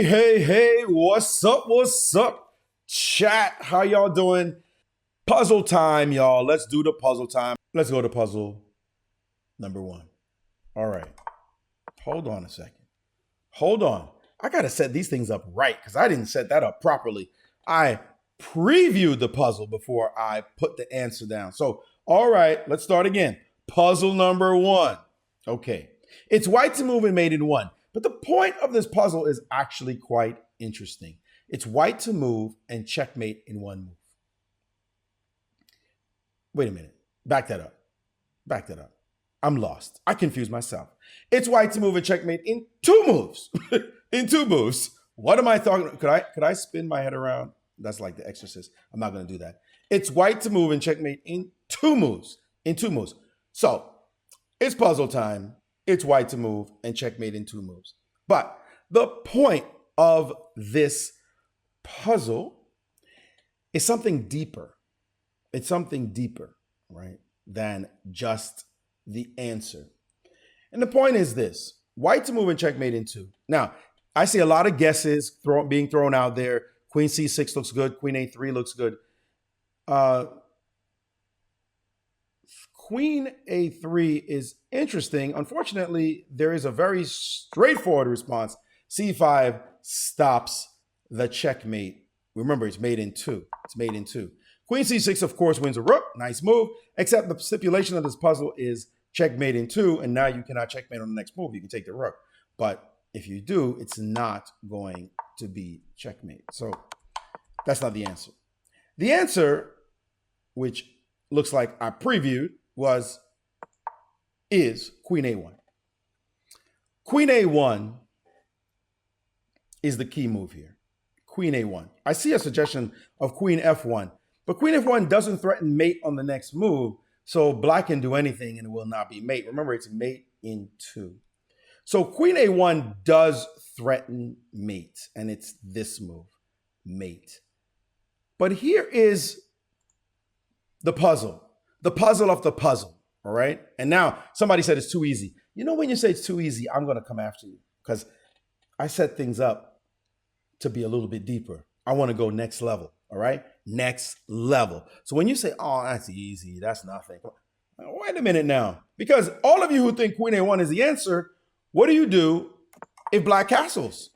Hey, what's up? What's up? Chat, how y'all doing? Puzzle time, y'all. Let's do the puzzle time. Let's go to puzzle number 1. All right. Hold on a second. Hold on. I got to set these things up right because I didn't set that up properly. I previewed the puzzle before I put the answer down. So, all right, let's start again. Puzzle number 1. Okay. It's white to move and mate in 1. But the point of this puzzle is actually quite interesting. It's white to move and checkmate in 1 move. Wait a minute. Back that up. I'm lost. I confused myself. It's white to move and checkmate in 2 moves. In 2 moves. What am I talking about? Could I spin my head around? That's like The Exorcist. I'm not going to do that. It's white to move and checkmate in 2 moves. In 2 moves. So, it's puzzle time. It's white to move and checkmate in 2 moves. But the point of this puzzle is something deeper. It's something deeper, right, than just the answer. And the point is this: white to move and checkmate in 2. Now, I see a lot of guesses being thrown out there. Queen C6 looks good. Queen A3 looks good. Queen A3 is interesting. Unfortunately, there is a very straightforward response. C5 stops the checkmate. Remember, it's made in 2. It's made in 2. Queen C6, of course, wins a rook. Nice move. Except the stipulation of this puzzle is checkmate in 2, and now you cannot checkmate on the next move. You can take the rook. But if you do, it's not going to be checkmate. So that's not the answer. The answer, which looks like I previewed, is Queen A1. Queen A1 is the key move here. Queen A1. I see a suggestion of Queen F1, but Queen F1 doesn't threaten mate on the next move, so black can do anything and it will not be mate. Remember, it's mate in 2. So Queen A1 does threaten mate, and it's this move, mate. But here is the puzzle of the puzzle, all right? And now somebody said it's too easy. You know, when you say it's too easy, I'm going to come after you because I set things up to be a little bit deeper. I want to go next level, all right? Next level. So when you say, oh, that's easy, that's nothing. Wait a minute now. Because all of you who think Queen A1 is the answer, what do you do if black castles?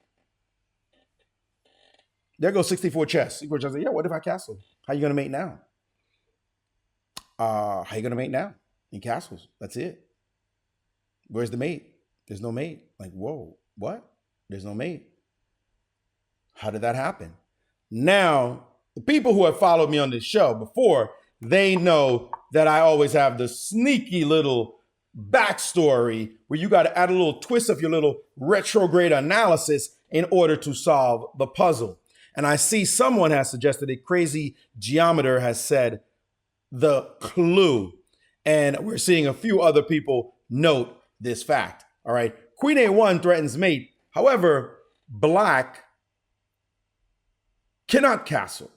There goes 64 chess. 64 chess. Yeah, what if I castle? How are you going to mate now? How are you going to mate now? In castles. That's it. Where's the mate? There's no mate. Like, whoa, what? There's no mate. How did that happen? Now, the people who have followed me on this show before, they know that I always have the sneaky little backstory where you got to add a little twist of your little retrograde analysis in order to solve the puzzle. And I see someone has suggested, a crazy geometer has said, the clue. And we're seeing a few other people note this fact. All right. Queen A1 threatens mate. However, black cannot castle.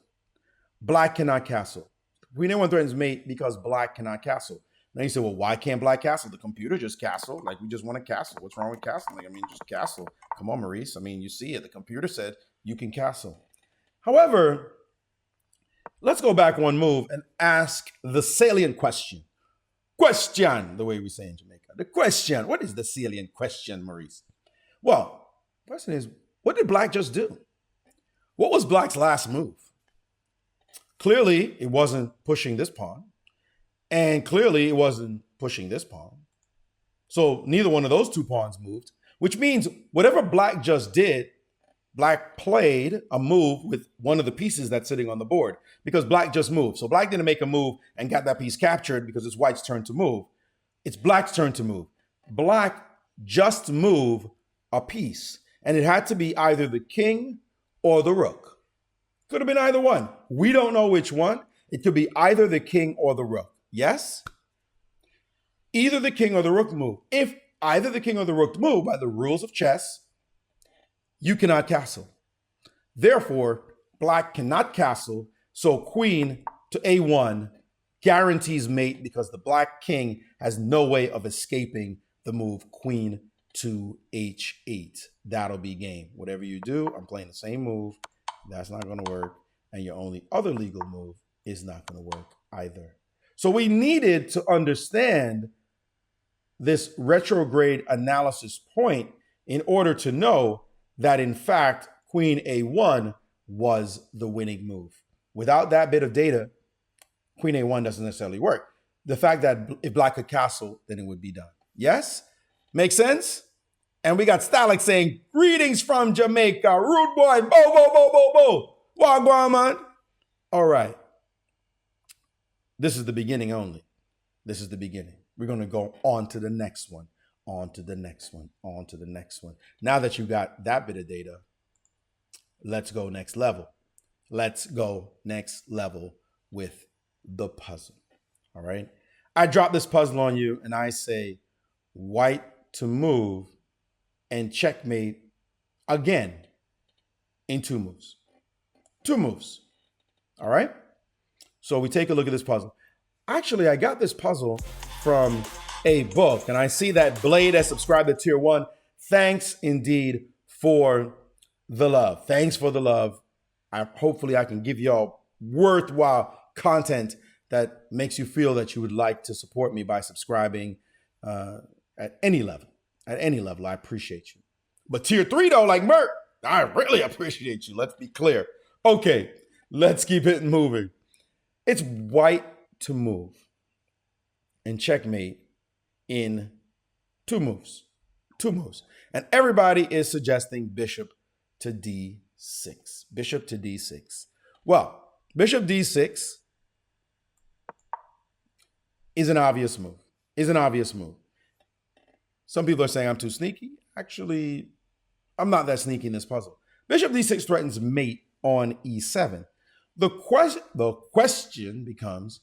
Black cannot castle. Queen A1 threatens mate because black cannot castle. Now you say, well, why can't black castle? The computer just castle. Like, we just want to castle. What's wrong with castling? I mean, just castle. Come on, Maurice. I mean, you see it. The computer said you can castle. However, let's go back 1 move and ask the salient question. Question, the way we say in Jamaica. The question. What is the salient question, Maurice? Well, the question is, what did black just do? What was black's last move? Clearly, it wasn't pushing this pawn. And clearly, it wasn't pushing this pawn. So neither one of those 2 pawns moved, which means whatever black just did, black played a move with one of the pieces that's sitting on the board because black just moved. So black didn't make a move and got that piece captured because it's white's turn to move. It's black's turn to move. Black just moved a piece, and it had to be either the king or the rook. Could have been either one. We don't know which one. It could be either the king or the rook. Yes? Either the king or the rook move. If either the king or the rook move by the rules of chess, you cannot castle. Therefore, black cannot castle, so queen to A1 guarantees mate because the black king has no way of escaping the move queen to h8. That'll be game. Whatever you do, I'm playing the same move. That's not going to work. And your only other legal move is not going to work either. So we needed to understand this retrograde analysis point in order to know that, in fact, Queen A1 was the winning move. Without that bit of data, Queen A1 doesn't necessarily work. The fact that if black could castle, then it would be done. Yes? Make sense? And we got Stalic saying, greetings from Jamaica. Rude boy. Bo, bo, bo, bo, bo. Wagwan, man. All right. This is the beginning only. This is the beginning. We're going to go on to the next one, on to the next one, on to the next one. Now that you got that bit of data, let's go next level. Let's go next level with the puzzle. All right. I drop this puzzle on you and I say white to move and checkmate again in 2 moves. 2 moves. All right. So we take a look at this puzzle. Actually, I got this puzzle from a book, and I see that Blade has subscribed to Tier 1. Thanks indeed for the love. Thanks for the love. Hopefully I can give y'all worthwhile content that makes you feel that you would like to support me by subscribing at any level. At any level, I appreciate you. But Tier 3 though, like Merc, I really appreciate you. Let's be clear. Okay, let's keep it moving. It's white to move and checkmate in 2 moves. 2 moves. And everybody is suggesting bishop to d6. Bishop to d6. Well, bishop d6 is an obvious move. Is an obvious move. Some people are saying I'm too sneaky. Actually, I'm not that sneaky in this puzzle. Bishop d6 threatens mate on e7. The question becomes,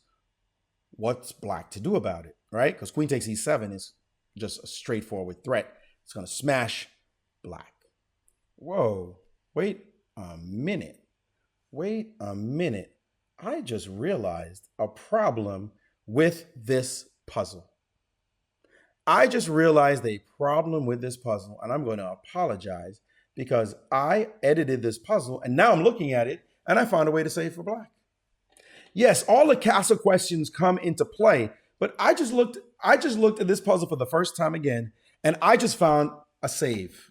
what's black to do about it, right? Because queen takes e7 is just a straightforward threat. It's going to smash black. Whoa, wait a minute. Wait a minute. I just realized a problem with this puzzle. I just realized a problem with this puzzle, and I'm going to apologize because I edited this puzzle, and now I'm looking at it, and I found a way to save for black. Yes, all the castle questions come into play, but I just looked at this puzzle for the first time again, and I just found a save.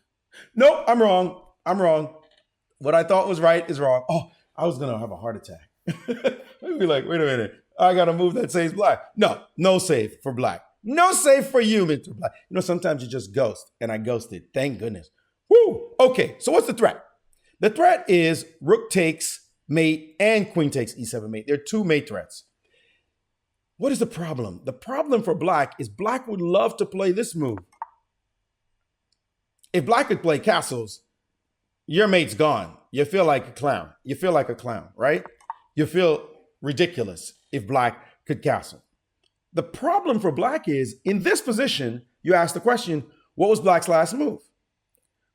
Nope, I'm wrong. I'm wrong. What I thought was right is wrong. Oh, I was gonna have a heart attack. I'd be like, wait a minute, I gotta move that saves black. No save for black. No save for you, Mr. Black. You know, sometimes you just ghost, and I ghosted. Thank goodness. Woo! Okay, so what's the threat? The threat is rook takes mate and queen takes e7 mate. There are 2 mate threats. What is the problem? The problem for black is black would love to play this move. If black could play castles, your mate's gone. You feel like a clown. You feel like a clown, right? You feel ridiculous if black could castle. The problem for black is, in this position, you ask the question, what was black's last move?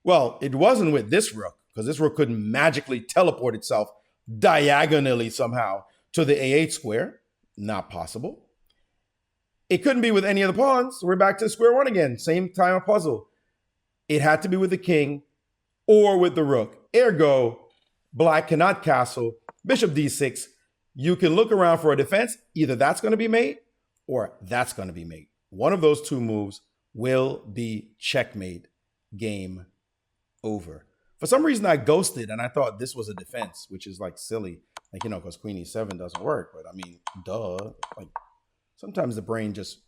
Well, it wasn't with this rook, because this rook couldn't magically teleport itself diagonally somehow to the a8 square. Not possible. It couldn't be with any of the pawns. We're back to square one again. Same time of puzzle. It had to be with the king or with the rook. Ergo, black cannot castle. Bishop d6. You can look around for a defense. Either that's going to be mate or that's going to be mate. One of those 2 moves will be checkmate. Game over. For some reason, I ghosted and I thought this was a defense, which is like silly. Like, you know, because queen e7 doesn't work. But I mean, duh. Like, sometimes the brain just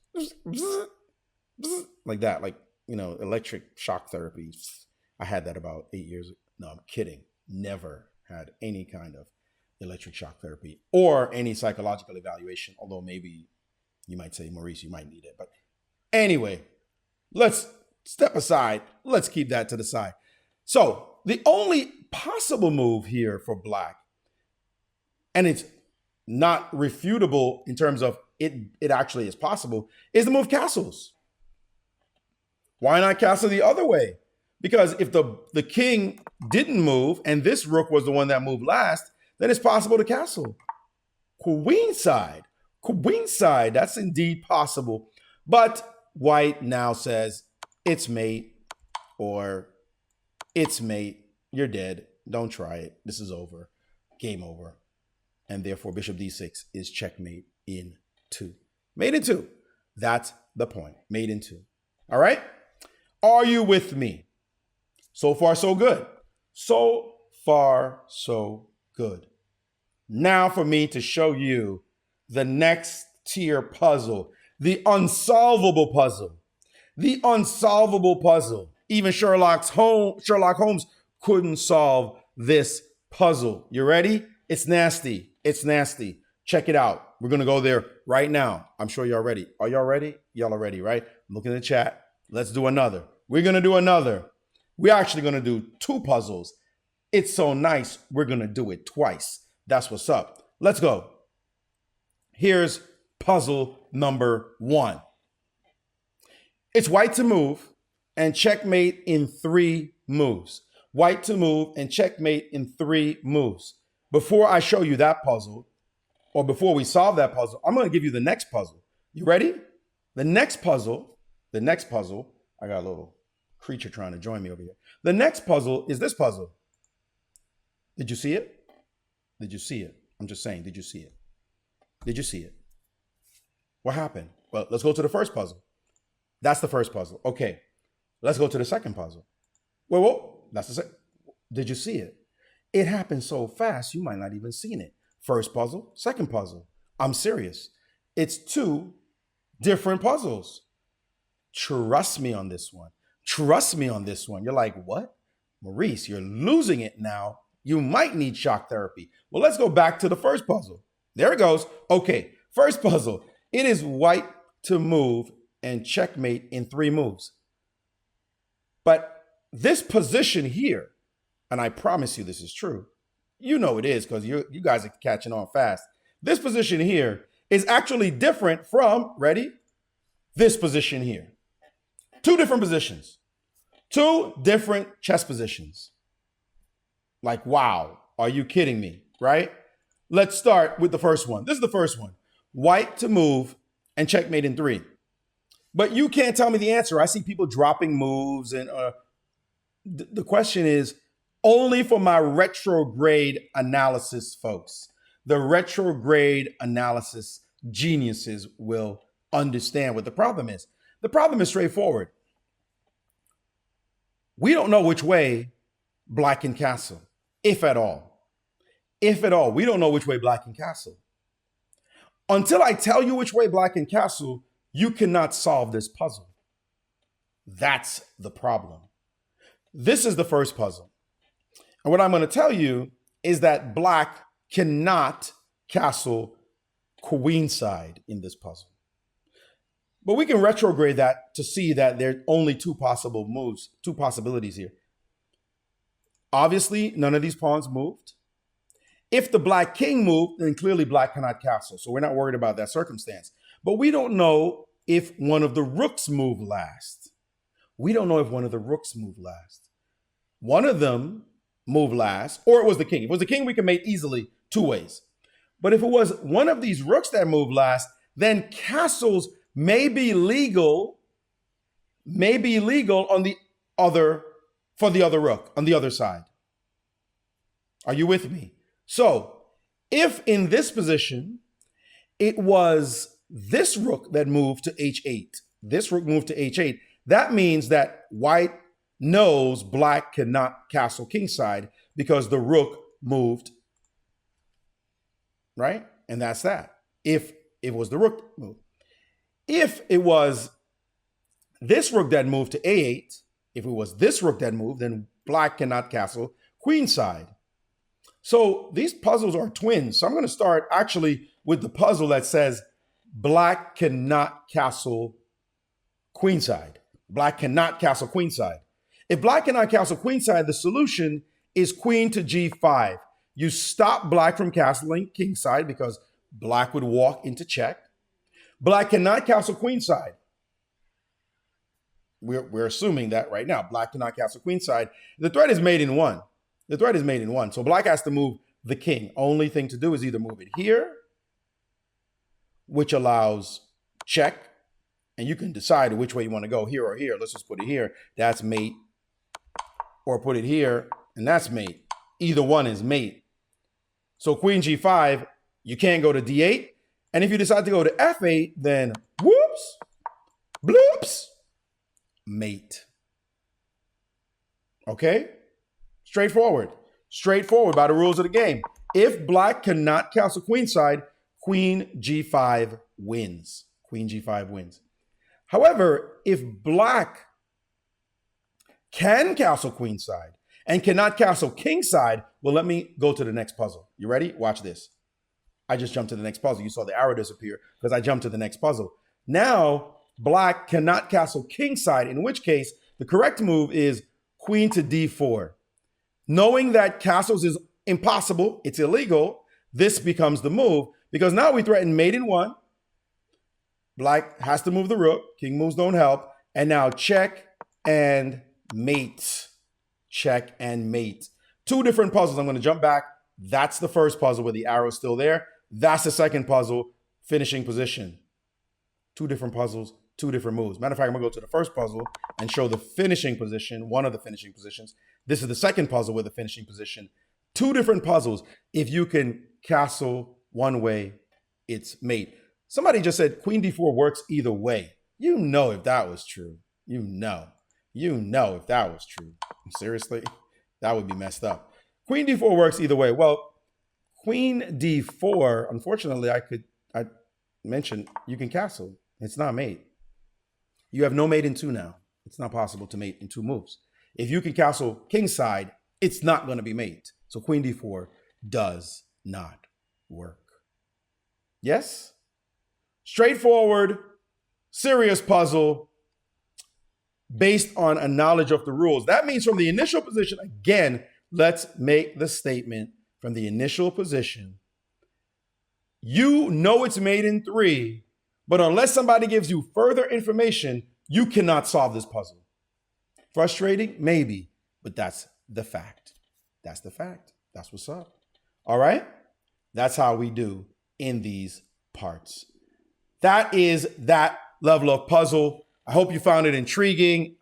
like that. Like, you know, electric shock therapy. I had that about 8 years ago. No, I'm kidding. Never had any kind of electric shock therapy or any psychological evaluation. Although maybe you might say, Maurice, you might need it. But anyway, let's step aside. Let's keep that to the side. So the only possible move here for black, and it's not refutable in terms of it actually is possible, is to move castles. Why not castle the other way? Because if the king didn't move and this rook was the one that moved last, then it's possible to castle. Queenside, that's indeed possible. But white now says it's mate, or it's mate, you're dead, don't try it, this is over, game over. And therefore bishop d6 is checkmate in 2. Mate in 2. That's the point. Mate in 2. All right? Are you with me? So far, so good. So far, so good. Now for me to show you the next tier puzzle, the unsolvable puzzle. The unsolvable puzzle. Even Sherlock Holmes couldn't solve this puzzle. You ready? It's nasty. It's nasty. Check it out. We're going to go there right now. I'm sure y'all ready. Are y'all ready? Y'all are ready, right? Look in the chat. Let's do another. We're going to do another. We're actually going to do 2 puzzles. It's so nice, we're going to do it twice. That's what's up. Let's go. Here's puzzle number 1. It's white to move and checkmate in 3 moves. White to move and checkmate in 3 moves. Before I show you that puzzle, or before we solve that puzzle, I'm going to give you the next puzzle. You ready? The next puzzle, I got a little creature trying to join me over here. The next puzzle is this puzzle. Did you see it? Did you see it? I'm just saying, did you see it? Did you see it? What happened? Well, let's go to the first puzzle. That's the first puzzle. Okay, let's go to the second puzzle. Well, that's the second. Did you see it? It happened so fast, you might not even seen it. First puzzle, second puzzle. I'm serious. It's 2 different puzzles. Trust me on this one. Trust me on this one. You're like, what? Maurice, you're losing it now. You might need shock therapy. Well, let's go back to the first puzzle. There it goes. Okay, first puzzle. It is white to move and checkmate in 3 moves. But this position here, and I promise you this is true, you know it is because you guys are catching on fast. This position here is actually different from, ready? This position here. 2 different positions. 2 different chess positions. Like, wow, are you kidding me, right? Let's start with the first one. This is the first one. White to move and checkmate in 3. But you can't tell me the answer. I see people dropping moves. And the question is only for my retrograde analysis, folks. The retrograde analysis geniuses will understand what the problem is. The problem is straightforward. We don't know which way black can castle, if at all. If at all, we don't know which way black can castle. Until I tell you which way black can castle, you cannot solve this puzzle. That's the problem. This is the first puzzle. And what I'm going to tell you is that black cannot castle queenside in this puzzle. But we can retrograde that to see that there are only 2 possible moves, 2 possibilities here. Obviously, none of these pawns moved. If the black king moved, then clearly black cannot castle. So we're not worried about that circumstance. But we don't know if one of the rooks moved last. We don't know if one of the rooks moved last. One of them moved last, or it was the king. If it was the king, we can mate easily 2 ways. But if it was one of these rooks that moved last, then castles may be legal on the other, for the other rook, on the other side. Are you with me? So if in this position, it was this rook that moved to h8, this rook moved to h8, that means that white knows black cannot castle kingside because the rook moved, right? And that's that. If it was the rook move. If it was this rook that moved to a8, if it was this rook that moved, then black cannot castle queenside. So these puzzles are twins. So I'm going to start actually with the puzzle that says black cannot castle queenside. Black cannot castle queenside. If black cannot castle queenside, the solution is queen to g5. You stop black from castling kingside because black would walk into check. Black cannot castle queenside. We're assuming that right now. Black cannot castle queenside. The threat is made in 1. The threat is made in 1. So black has to move the king. Only thing to do is either move it here, which allows check. And you can decide which way you want to go, here or here. Let's just put it here. That's mate or put it here, and that's mate. Either one is mate. So queen g5, you can't go to d8. And if you decide to go to f8, then whoops, bloops, mate. Okay? Straightforward. Straightforward by the rules of the game. If black cannot castle queenside, queen g5 wins. Queen g5 wins. However, if black can castle queenside and cannot castle kingside, well, let me go to the next puzzle. You ready? Watch this. I just jumped to the next puzzle. You saw the arrow disappear because I jumped to the next puzzle. Now, black cannot castle kingside, in which case the correct move is queen to d4. Knowing that castles is impossible, it's illegal, this becomes the move because now we threaten mate in one. Black has to move the rook. King moves don't help. And now check and mate. Check and mate. Two different puzzles. I'm going to jump back. That's the first puzzle where the arrow's still there. That's the second puzzle, finishing position. Two different puzzles, two different moves. Matter of fact, I'm going to go to the first puzzle and show the finishing position, one of the finishing positions. This is the second puzzle with the finishing position. Two different puzzles. If you can castle one way, it's mate. Somebody just said queen d4 works either way. You know if that was true. You know if that was true. Seriously? That would be messed up. Queen d4 works either way. Well, queen d4, unfortunately, I mentioned you can castle. It's not mate. You have no mate in two now. It's not possible to mate in two moves. If you can castle kingside, it's not going to be mate. So queen d4 does not work. Yes? Straightforward, serious puzzle based on a knowledge of the rules. That means from the initial position, again, let's make the statement from the initial position. You know it's mate in three, but unless somebody gives you further information, you cannot solve this puzzle. Frustrating? Maybe, but that's the fact. That's the fact. That's what's up. All right? That's how we do in these parts. That is that level of puzzle. I hope you found it intriguing.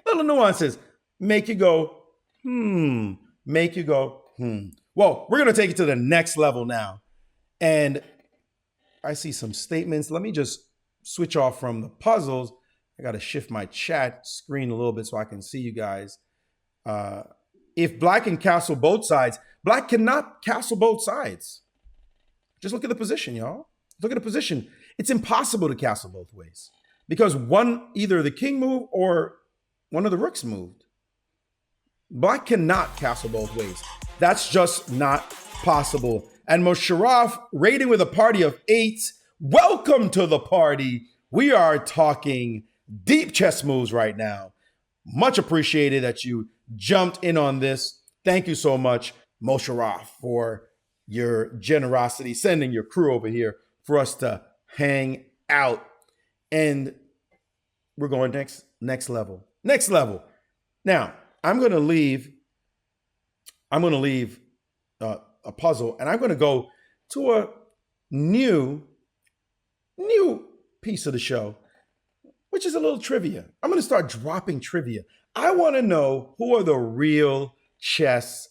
Little nuances. Make you go, Make you go, Well, we're going to take it to the next level now. And I see some statements. Let me just switch off from the puzzles. I got to shift my chat screen a little bit so I can see you guys. If black can castle both sides, black cannot castle both sides. Just look at the position, y'all. Look at the position. It's impossible to castle both ways because either the king moved or one of the rooks moved. Black cannot castle both ways. That's just not possible. And Musharraf rating with a party of 8. Welcome to the party. We are talking deep chess moves right now. Much appreciated that you jumped in on this. Thank you so much, Musharraf, for your generosity, sending your crew over here for us to hang out. And we're going next level. Next level. Now, I'm going to leave a puzzle, and I'm going to go to a new piece of the show, which is a little trivia. I'm going to start dropping trivia. I want to know who are the real chess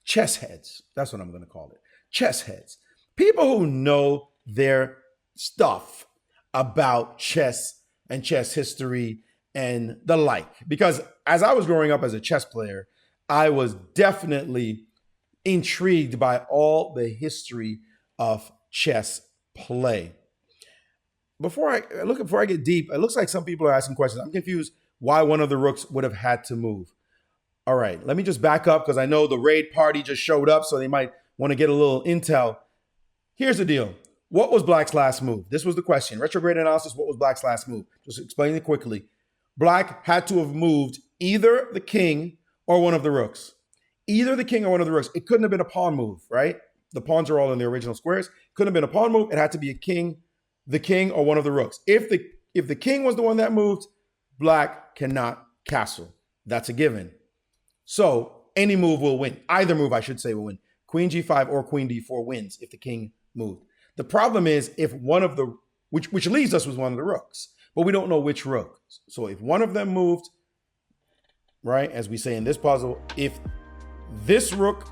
heads. That's what I'm going to call it. Chess heads. People who know their stuff about chess and chess history and the like. Because as I was growing up as a chess player, I was definitely intrigued by all the history of chess play. Before I get deep, it looks like some people are asking questions. I'm confused why one of the rooks would have had to move. All right, let me just back up because I know the raid party just showed up, so they might want to get a little intel. Here's the deal. What was black's last move? This was the question. Retrograde analysis, what was black's last move? Just explain it quickly. Black had to have moved either the king or one of the rooks. Either the king or one of the rooks. It couldn't have been a pawn move, right? The pawns are all in the original squares. Couldn't have been a pawn move. It had to be a king, the king or one of the rooks. If the king was the one that moved, black cannot castle. That's a given. So any move will win. Either move, I should say, will win. Queen g5 or queen d4 wins if the king moved. The problem is if one of the, which leaves us with one of the rooks, but we don't know which rook. So if one of them moved, right? As we say in this puzzle, if this rook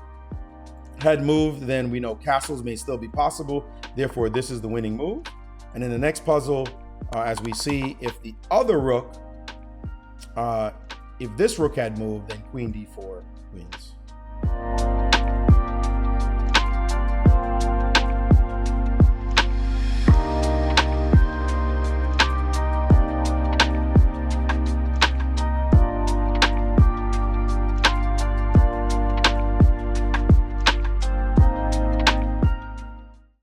had moved, then we know castles may still be possible. Therefore, this is the winning move. And in the next puzzle, as we see, if the other rook, if this rook had moved, then queen d4 wins.